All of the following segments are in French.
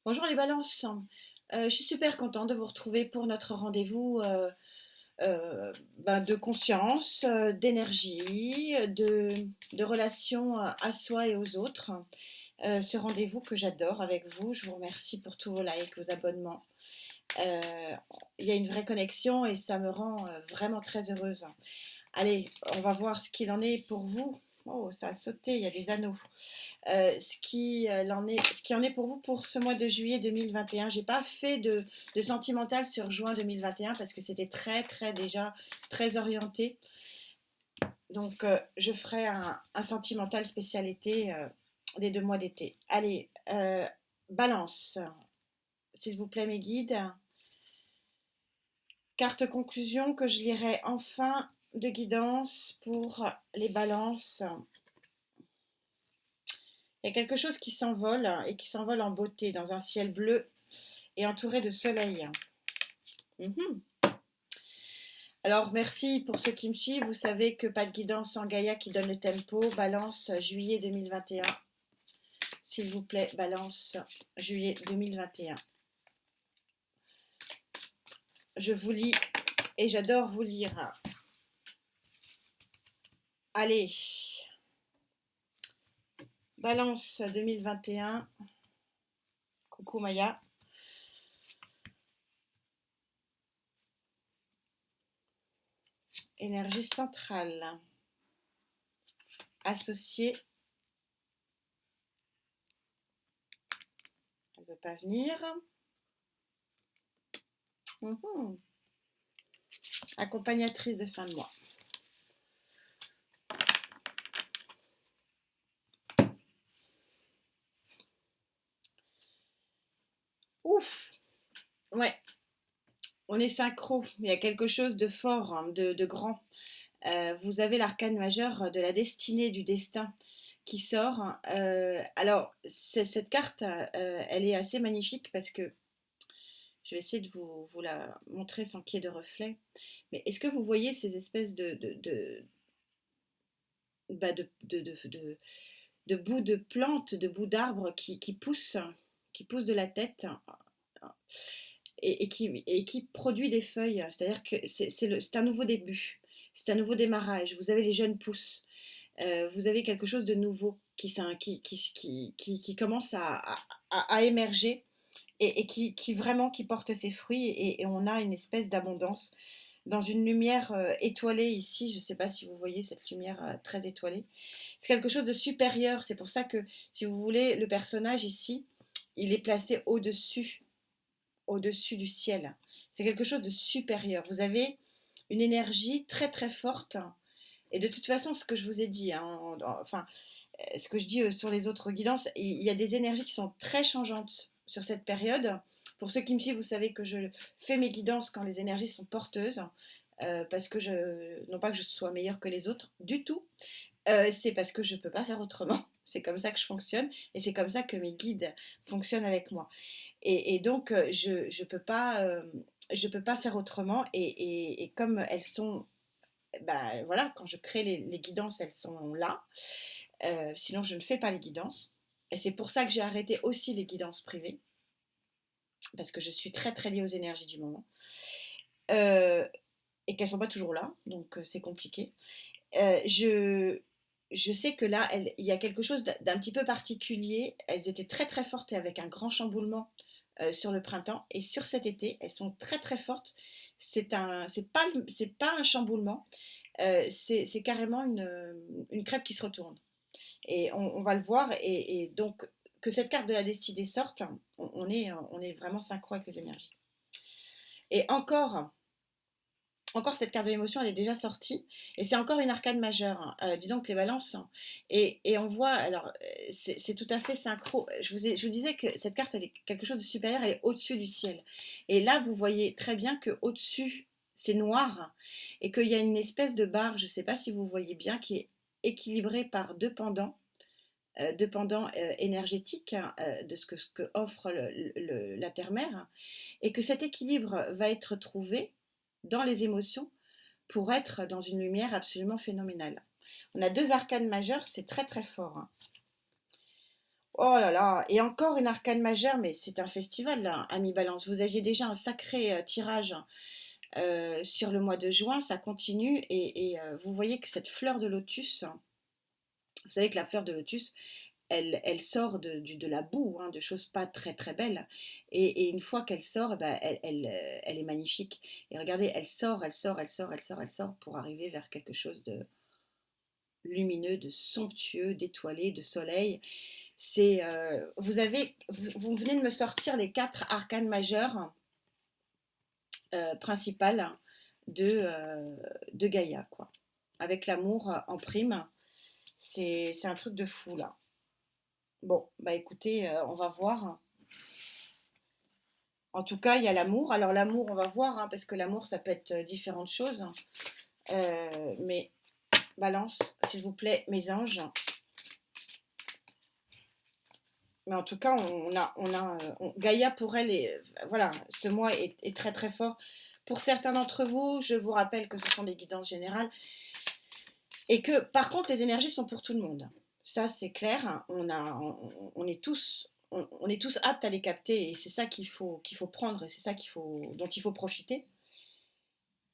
Bonjour les balances. Je suis super contente de vous retrouver pour notre rendez-vous de conscience, d'énergie, de relations à soi et aux autres. Ce rendez-vous que j'adore avec vous, je vous remercie pour tous vos likes, vos abonnements. Euh, Il y a une vraie connexion et ça me rend vraiment très heureuse. Allez, on va voir ce qu'il en est pour vous. Oh, ça a sauté, il y a des anneaux. Ce qui en est pour vous pour ce mois de juillet 2021. J'ai pas fait de sentimental sur juin 2021 parce que c'était très déjà très orienté. Donc je ferai un sentimental spécial été des 2 mois d'été. Allez, balance, s'il vous plaît mes guides. Carte conclusion que je lirai enfin de guidance pour les balances. Il y a quelque chose qui s'envole et qui s'envole en beauté dans un ciel bleu et entouré de soleil. Mhm. Alors merci pour ceux qui me suivent. Vous savez que pas de guidance sans Gaïa qui donne le tempo. Balance juillet 2021. S'il vous plaît, balance juillet 2021. Je vous lis et j'adore vous lire. Allez, balance 2021. Coucou Maya. Énergie centrale. Associée. Elle ne veut pas venir. Mhm. Accompagnatrice de fin de mois. Ouf. Ouais, on est synchro. Il y a quelque chose de fort, hein, de grand. Vous avez l'arcane majeur de la destinée, du destin qui sort. Alors, cette carte, elle est assez magnifique parce que je vais essayer de vous la montrer sans qu'il y ait de reflet. Mais est-ce que vous voyez ces espèces bah, de bouts de plantes, de bouts d'arbres qui poussent de la tête et qui produit des feuilles. C'est-à-dire que c'est un nouveau début, c'est un nouveau démarrage. Vous avez les jeunes pousses, vous avez quelque chose de nouveau qui commence à émerger et qui vraiment qui porte ses fruits et on a une espèce d'abondance dans une lumière étoilée ici. Je ne sais pas si vous voyez cette lumière très étoilée. C'est quelque chose de supérieur. C'est pour ça que, si vous voulez, le personnage ici, il est placé au-dessus du ciel. C'est quelque chose de supérieur. Vous avez une énergie très forte. Et de toute façon, ce que je vous ai dit, hein, enfin, ce que je dis sur les autres guidances, il y a des énergies qui sont très changeantes sur cette période. Pour ceux qui me suivent, vous savez que je fais mes guidances quand les énergies sont porteuses, parce que non pas que je sois meilleure que les autres, du tout, c'est parce que je ne peux pas faire autrement. C'est comme ça que je fonctionne et c'est comme ça que mes guides fonctionnent avec moi. Et donc, je peux pas faire autrement. Et comme elles sont, bah, voilà, quand je crée les guidances, elles sont là. Sinon, je ne fais pas les guidances. Et c'est pour ça que j'ai arrêté aussi les guidances privées, parce que je suis très liée aux énergies du moment. Euh, et qu'elles ne sont pas toujours là, donc c'est compliqué. Euh, je, je sais que là, il y a quelque chose d'un petit peu particulier. Elles étaient très fortes et avec un grand chamboulement sur le printemps. Et sur cet été, elles sont très fortes. C'est pas un chamboulement, c'est carrément une crêpe qui se retourne. Et on va le voir. Et donc, que cette carte de la destinée sorte, on est vraiment synchro avec les énergies. Et encore cette carte de l'émotion, elle est déjà sortie. Et c'est encore une arcane majeure, hein. Dis donc les balances. Et on voit, alors, c'est tout à fait synchro. Je vous disais que cette carte, elle est quelque chose de supérieur, elle est au-dessus du ciel. Et là, vous voyez très bien qu'au-dessus, c'est noir. Et qu'il y a une espèce de barre, je ne sais pas si vous voyez bien, qui est équilibrée par deux pendants énergétiques, hein, de ce que offre la terre-mère, et que cet équilibre va être trouvé dans les émotions pour être dans une lumière absolument phénoménale. On a deux arcanes majeures, c'est très fort, hein. Oh là là, et encore une arcane majeure, mais c'est un festival là, ami Balance. Vous aviez déjà un sacré tirage sur le mois de juin, ça continue, et vous voyez que cette fleur de lotus, vous savez que la fleur de lotus, elle sort de la boue, hein, de choses pas très très belles. Et une fois qu'elle sort, eh ben, elle est magnifique. Et regardez, elle sort, elle sort, elle sort, elle sort, elle sort pour arriver vers quelque chose de lumineux, de somptueux, d'étoilé, de soleil. Vous venez de me sortir les 4 arcanes majeures principales de Gaïa, quoi. Avec l'amour en prime, c'est un truc de fou là. Bon, bah écoutez, on va voir. En tout cas, il y a l'amour. Alors l'amour, on va voir, hein, parce que l'amour, ça peut être différentes choses. Mais Balance, s'il vous plaît, mes anges. Mais en tout cas, Gaïa pour elle, voilà, ce mois est très très fort. Pour certains d'entre vous, je vous rappelle que ce sont des guidances générales et que par contre, les énergies sont pour tout le monde. Ça, c'est clair. On est tous, on est tous aptes à les capter et c'est ça qu'il faut prendre et c'est ça dont il faut profiter.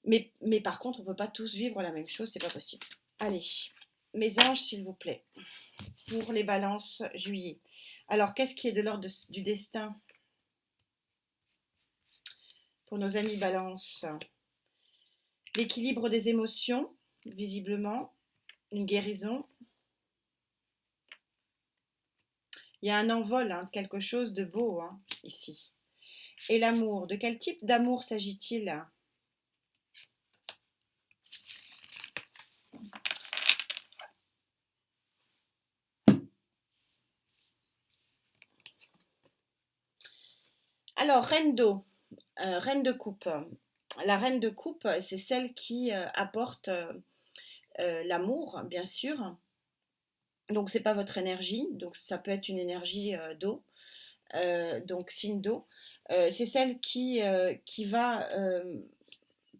Mais par contre, on ne peut pas tous vivre la même chose, c'est pas possible. Allez, mes anges, s'il vous plaît, pour les balances juillet. Alors, qu'est-ce qui est de l'ordre du destin pour nos amis balance? L'équilibre des émotions, visiblement, une guérison. Il y a un envol, hein, quelque chose de beau, hein, ici. Et l'amour, de quel type d'amour s'agit-il? Alors, reine d'eau, reine de coupe. La reine de coupe, c'est celle qui apporte l'amour, bien sûr. Donc, c'est pas votre énergie, donc ça peut être une énergie d'eau, donc signe d'eau. C'est celle qui va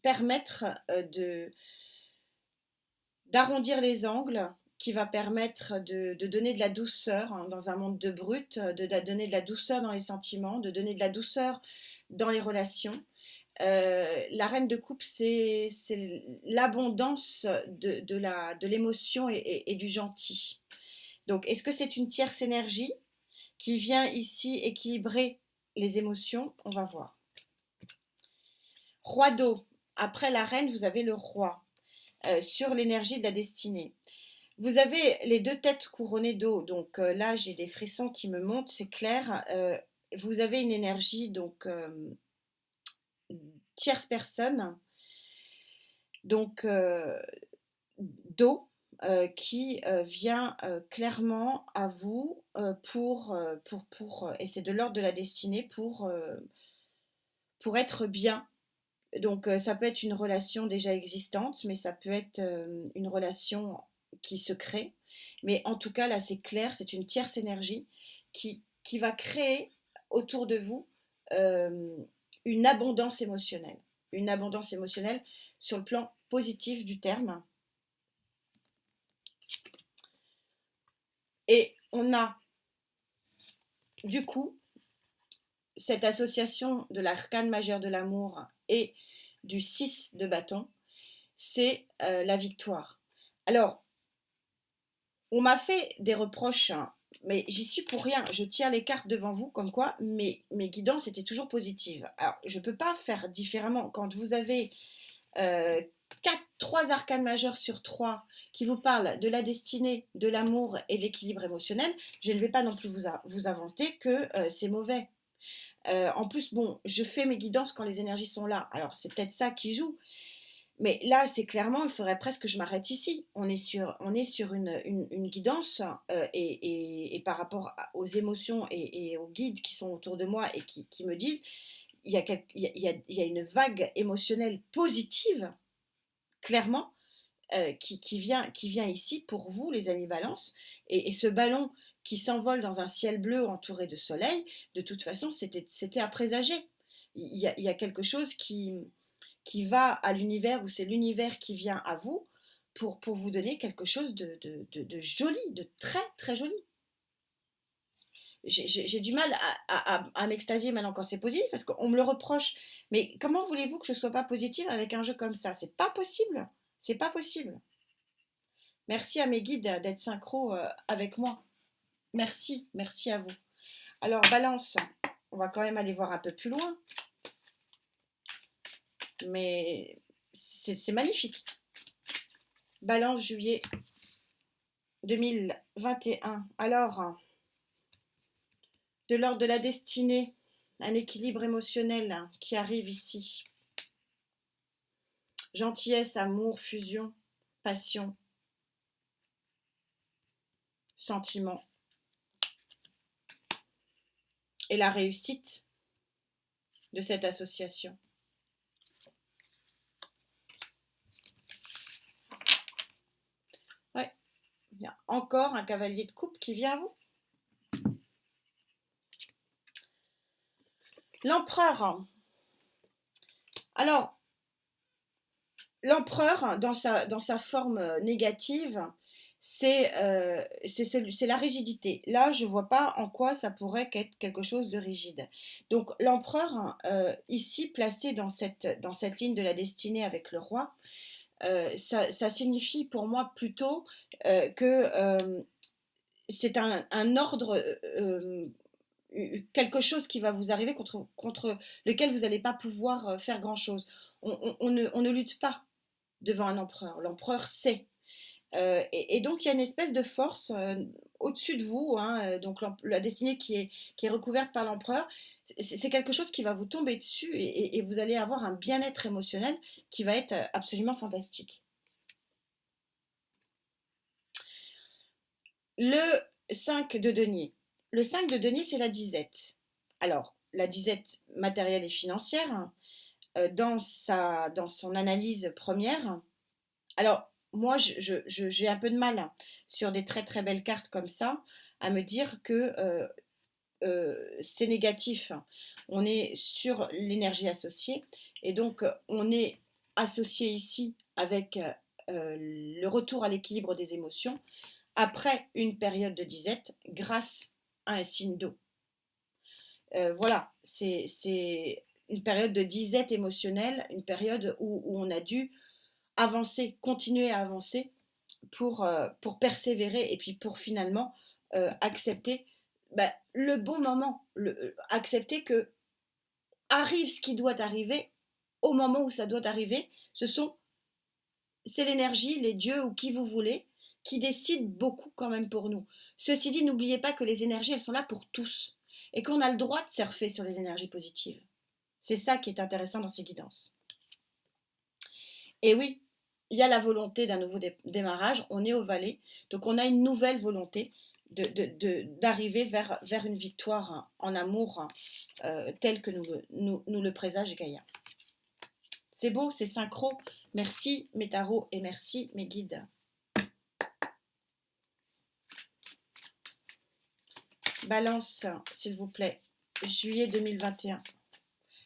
permettre d'arrondir les angles, qui va permettre de donner de la douceur, hein, dans un monde de brut, donner de la douceur dans les sentiments, de donner de la douceur dans les relations. La reine de coupe, c'est l'abondance de l'émotion et du gentil. Donc, est-ce que c'est une tierce énergie qui vient ici équilibrer les émotions? On va voir. Roi d'eau. Après la reine, vous avez le roi, sur l'énergie de la destinée. Vous avez les 2 têtes couronnées d'eau, donc là j'ai des frissons qui me montent, c'est clair. Vous avez une énergie, donc tierce personne, donc d'eau, qui vient clairement à vous et c'est de l'ordre de la destinée pour être bien. Donc ça peut être une relation déjà existante, mais ça peut être une relation qui se crée. Mais en tout cas, là, c'est clair, c'est une tierce énergie qui va créer autour de vous euh, une abondance émotionnelle. Une abondance émotionnelle sur le plan positif du terme. Et on a, du coup, cette association de l'arcane majeur de l'amour et du 6 de bâton, c'est la victoire. Alors, on m'a fait des reproches, hein, mais j'y suis pour rien. Je tire les cartes devant vous, comme quoi mes guidances étaient toujours positives. Alors, je ne peux pas faire différemment. Quand vous avez 3 arcanes majeures sur 3 qui vous parlent de la destinée, de l'amour et de l'équilibre émotionnel, je ne vais pas non plus vous inventer que c'est mauvais. En plus, bon, je fais mes guidances quand les énergies sont là. Alors, c'est peut-être ça qui joue. Mais là, c'est clairement, il faudrait presque que je m'arrête ici. On est sur une guidance et par rapport aux émotions et aux guides qui sont autour de moi et qui me disent, il y a une vague émotionnelle positive, clairement, qui vient ici pour vous, les amis Balance. Et ce ballon qui s'envole dans un ciel bleu entouré de soleil, de toute façon, c'était à présager. Il y a quelque chose qui va à l'univers, ou c'est l'univers qui vient à vous pour vous donner quelque chose de joli, de très très joli. j'ai du mal à m'extasier maintenant quand c'est positif, parce qu'on me le reproche. Mais comment voulez-vous que je sois pas positive avec un jeu comme ça? C'est pas possible. C'est pas possible. Merci à mes guides d'être synchro avec moi. Merci, merci à vous. Alors, balance, on va quand même aller voir un peu plus loin, mais c'est magnifique. Balance, juillet 2021. Alors, de l'ordre de la destinée, un équilibre émotionnel qui arrive ici. Gentillesse, amour, fusion, passion, sentiment. Et la réussite de cette association. Ouais, il y a encore un cavalier de coupe qui vient à vous. L'empereur. Alors, l'empereur, dans sa forme négative, c'est la rigidité. Là, je ne vois pas en quoi ça pourrait être quelque chose de rigide. Donc, l'empereur, ici, placé dans cette ligne de la destinée avec le roi, ça signifie pour moi plutôt que c'est un ordre, quelque chose qui va vous arriver contre lequel vous n'allez pas pouvoir faire grand-chose. On ne lutte pas devant un empereur. L'empereur sait. Et donc, il y a une espèce de force au-dessus de vous, hein, donc la destinée qui est recouverte par l'empereur. C'est quelque chose qui va vous tomber dessus et vous allez avoir un bien-être émotionnel qui va être absolument fantastique. Le 5 de denier. Le 5 de denier, c'est la disette. Alors, la disette matérielle et financière, dans son analyse première. Alors, moi, j'ai un peu de mal sur des très très belles cartes comme ça à me dire que c'est négatif. On est sur l'énergie associée et donc on est associé ici avec le retour à l'équilibre des émotions après une période de disette grâce à un signe d'eau. Voilà, c'est une période de disette émotionnelle, une période où on a dû avancer, continuer à avancer pour persévérer et puis pour finalement accepter le bon moment, accepter que arrive ce qui doit arriver au moment où ça doit arriver. C'est l'énergie, les dieux ou qui vous voulez qui décident beaucoup quand même pour nous. Ceci dit, n'oubliez pas que les énergies, elles sont là pour tous et qu'on a le droit de surfer sur les énergies positives. C'est ça qui est intéressant dans ces guidances. Et oui, il y a la volonté d'un nouveau démarrage, on est au Valais, donc on a une nouvelle volonté d'arriver vers une victoire en amour telle que nous le présage Gaïa. C'est beau, c'est synchro. Merci mes tarots et merci mes guides. Balance, s'il vous plaît, juillet 2021.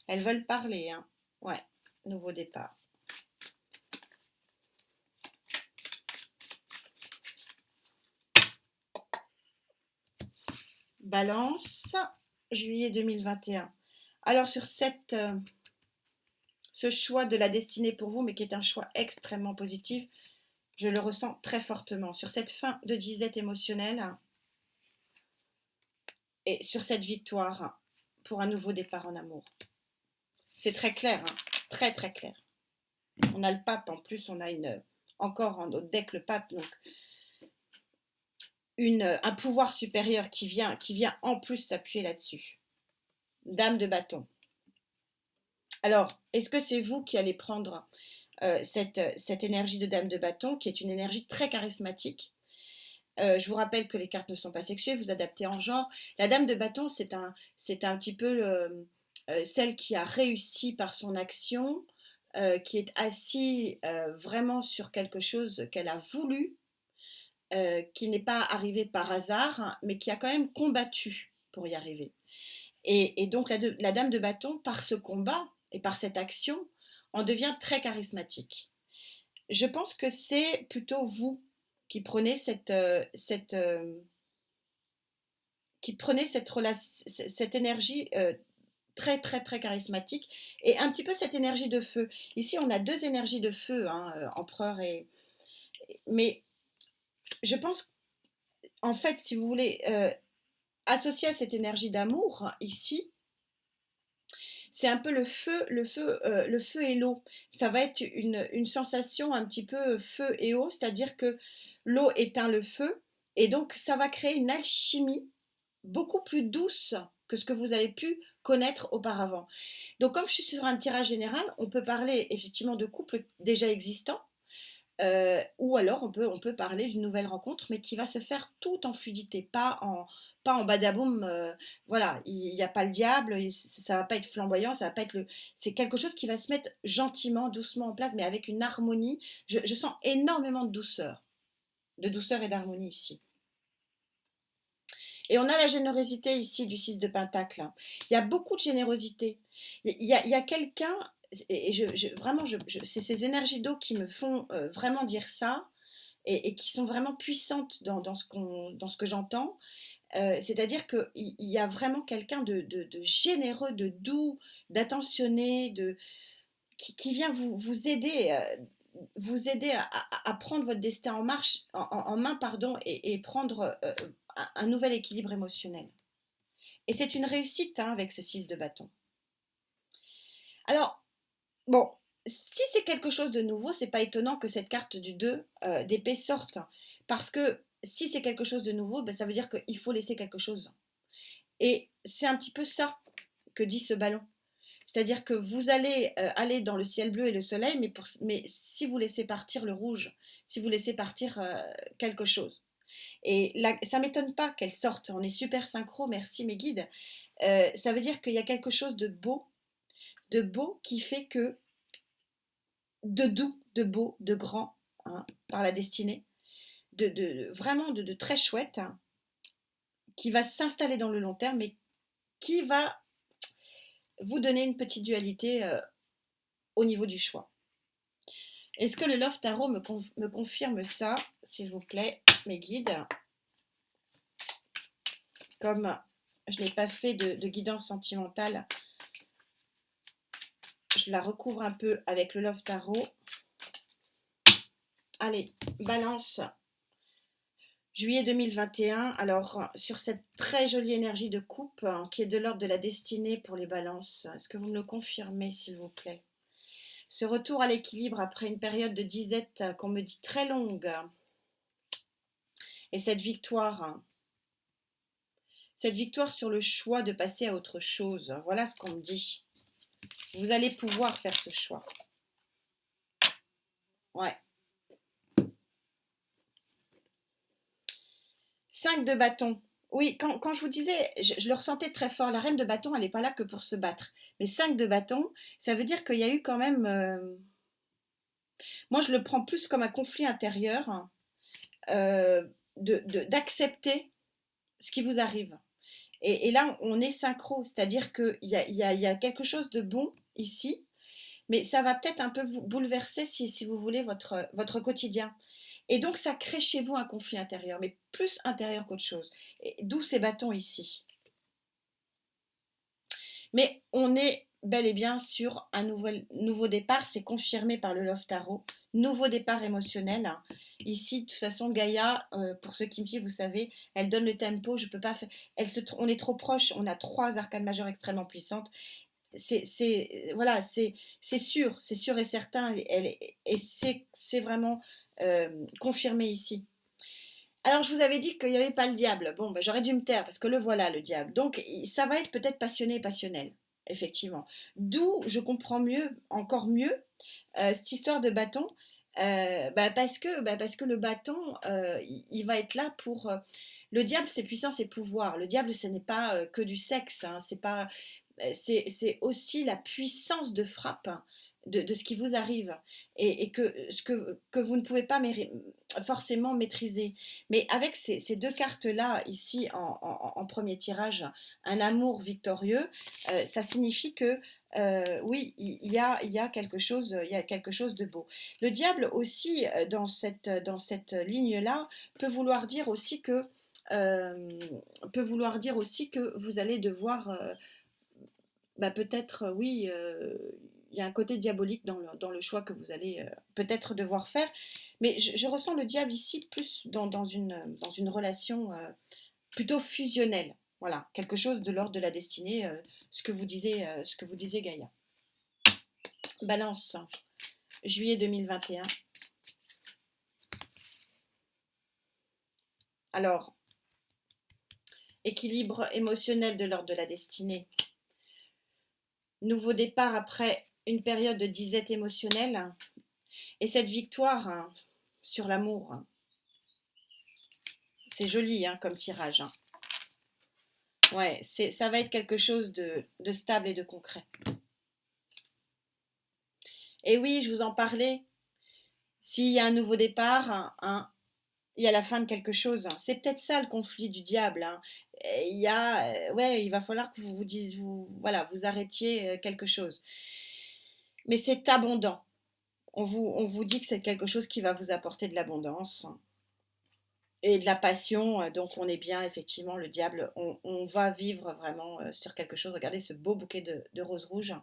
Elles veulent parler, hein. Ouais, nouveau départ. Balance, juillet 2021. Alors sur ce choix de la destinée pour vous, mais qui est un choix extrêmement positif, je le ressens très fortement. Sur cette fin de disette émotionnelle et sur cette victoire pour un nouveau départ en amour. C'est très clair, hein, très très clair. On a le pape, en plus on a encore en notre deck le pape, donc un pouvoir supérieur qui vient en plus s'appuyer là-dessus. Dame de bâton. Alors, est-ce que c'est vous qui allez prendre cette énergie de dame de bâton, qui est une énergie très charismatique? Je vous rappelle que les cartes ne sont pas sexuées, vous adaptez en genre. La dame de bâton, c'est un petit peu celle qui a réussi par son action, qui est assise vraiment sur quelque chose qu'elle a voulu, qui n'est pas arrivé par hasard, mais qui a quand même combattu pour y arriver. Et donc la dame de bâton, par ce combat et par cette action, en devient très charismatique. Je pense que c'est plutôt vous qui prenez qui prenait cette énergie très très très charismatique et un petit peu cette énergie de feu. Ici, on a deux énergies de feu, hein, empereur mais je pense, en fait, si vous voulez, associer à cette énergie d'amour, ici, c'est un peu le feu et l'eau. Ça va être une sensation un petit peu feu et eau, c'est-à-dire que l'eau éteint le feu, et donc ça va créer une alchimie beaucoup plus douce que ce que vous avez pu connaître auparavant. Donc comme je suis sur un tirage général, on peut parler effectivement de couples déjà existants, ou alors on peut parler d'une nouvelle rencontre, mais qui va se faire tout en fluidité, pas en badaboum. Voilà, il n'y a pas le diable, ça va pas être flamboyant, ça va pas être c'est quelque chose qui va se mettre gentiment, doucement en place, mais avec une harmonie. Je sens énormément de douceur et d'harmonie ici. Et on a la générosité ici du 6 de Pentacle. Il y a beaucoup de générosité. Il y a quelqu'un, et vraiment, c'est ces énergies d'eau qui me font vraiment dire ça, et qui sont vraiment puissantes dans ce que j'entends. C'est-à-dire qu'il y a vraiment quelqu'un de généreux, de doux, d'attentionné, qui vient vous aider à prendre votre destin en main, pardon, et prendre un nouvel équilibre émotionnel. Et c'est une réussite, hein, avec ce 6 de bâton. Alors, bon, si c'est quelque chose de nouveau, c'est pas étonnant que cette carte du 2 d'épée sorte. Parce que si c'est quelque chose de nouveau, ben, ça veut dire qu'il faut laisser quelque chose. Et c'est un petit peu ça que dit ce ballon. C'est-à-dire que vous allez aller dans le ciel bleu et le soleil, mais si vous laissez partir le rouge, si vous laissez partir quelque chose. Et là, ça ne m'étonne pas qu'elle sorte. On est super synchro, merci mes guides. Ça veut dire qu'il y a quelque chose de beau qui fait que, de doux, de beau, de grand, hein, par la destinée, vraiment de très chouette, hein, qui va s'installer dans le long terme, mais qui va vous donner une petite dualité au niveau du choix. Est-ce que le Love Tarot me confirme ça, s'il vous plaît, mes guides? Comme je n'ai pas fait de guidance sentimentale, je la recouvre un peu avec le Love Tarot. Allez, Balance, juillet 2021. Alors, sur cette très jolie énergie de coupe, hein, qui est de l'ordre de la destinée pour les balances, est-ce que vous me le confirmez, s'il vous plaît? Ce retour à l'équilibre après une période de disette qu'on me dit très longue, et cette victoire sur le choix de passer à autre chose, voilà ce qu'on me dit. Vous allez pouvoir faire ce choix. Ouais. 5 de bâton. Oui, quand je vous disais, je le ressentais très fort. La reine de bâton, elle n'est pas là que pour se battre. Mais 5 de bâton, ça veut dire qu'il y a eu quand même... moi, je le prends plus comme un conflit intérieur, d'accepter ce qui vous arrive. Et là, on est synchro, c'est-à-dire qu'il y a quelque chose de bon ici, mais ça va peut-être un peu vous bouleverser, si vous voulez, votre quotidien. Et donc, ça crée chez vous un conflit intérieur, mais plus intérieur qu'autre chose. D'où ces bâtons ici. Mais on est bel et bien sur un nouveau départ, c'est confirmé par le Love Tarot. Nouveau départ émotionnel. Ici, de toute façon, Gaïa, pour ceux qui me suivent, vous savez, elle donne le tempo. Je peux pas faire. On est trop proche. On a 3 arcanes majeures extrêmement puissantes. Voilà, c'est sûr et certain. Et c'est vraiment confirmé ici. Alors, je vous avais dit qu'il n'y avait pas le diable. Bon, ben, j'aurais dû me taire parce que le voilà, le diable. Donc, ça va être peut-être passionné et passionnel, effectivement. D'où je comprends mieux, encore mieux, cette histoire de bâton. Parce que le bâton, il va être là pour... le diable, c'est puissance et pouvoir. Le diable, ce n'est pas que du sexe. Hein, c'est aussi la puissance de frappe, hein, de ce qui vous arrive et que vous ne pouvez pas forcément maîtriser. Mais avec ces deux cartes-là, ici, en premier tirage, un amour victorieux, ça signifie que oui, il y a quelque chose, de beau. Le diable aussi, dans cette ligne-là, peut vouloir dire aussi que peut vouloir dire aussi que vous allez devoir, bah, peut-être, oui, il y a un côté diabolique dans le choix que vous allez peut-être devoir faire. Mais je ressens le diable ici plus dans une relation plutôt fusionnelle. Voilà, quelque chose de l'ordre de la destinée, ce que vous disiez Gaïa. Balance, juillet 2021. Alors, équilibre émotionnel de l'ordre de la destinée. Nouveau départ après une période de disette émotionnelle. Et cette victoire sur l'amour, c'est joli comme tirage. Ouais, ça va être quelque chose de stable et de concret. Et oui, je vous en parlais. S'il y a un nouveau départ, il y a la fin de quelque chose. C'est peut-être ça le conflit du diable. Ouais, il va falloir que voilà, vous arrêtiez quelque chose. Mais c'est abondant. On vous dit que c'est quelque chose qui va vous apporter de l'abondance et de la passion. Donc on est bien, effectivement, le diable. On va vivre vraiment sur quelque chose. Regardez ce beau bouquet de roses rouges.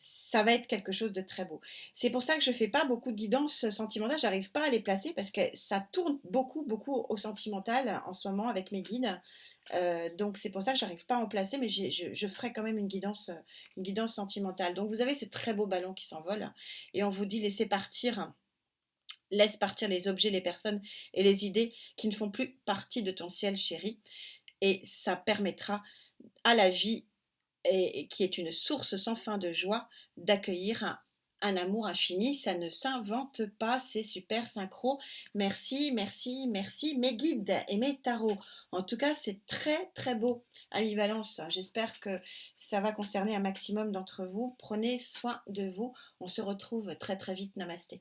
Ça va être quelque chose de très beau. C'est pour ça que je ne fais pas beaucoup de guidance sentimentale. J'arrive pas à les placer parce que ça tourne beaucoup, beaucoup au sentimental en ce moment avec mes guides. Donc c'est pour ça que j'arrive pas à en placer, mais je ferai quand même une guidance sentimentale. Donc vous avez ce très beau ballon qui s'envole et on vous dit laisse partir les objets, les personnes et les idées qui ne font plus partie de ton ciel chéri. Et ça permettra à la vie, et qui est une source sans fin de joie, d'accueillir un amour infini. Ça ne s'invente pas, c'est super synchro. Merci, merci, merci mes guides et mes tarots. En tout cas, c'est très très beau, Ami Balance. J'espère que ça va concerner un maximum d'entre vous. Prenez soin de vous. On se retrouve très très vite. Namasté.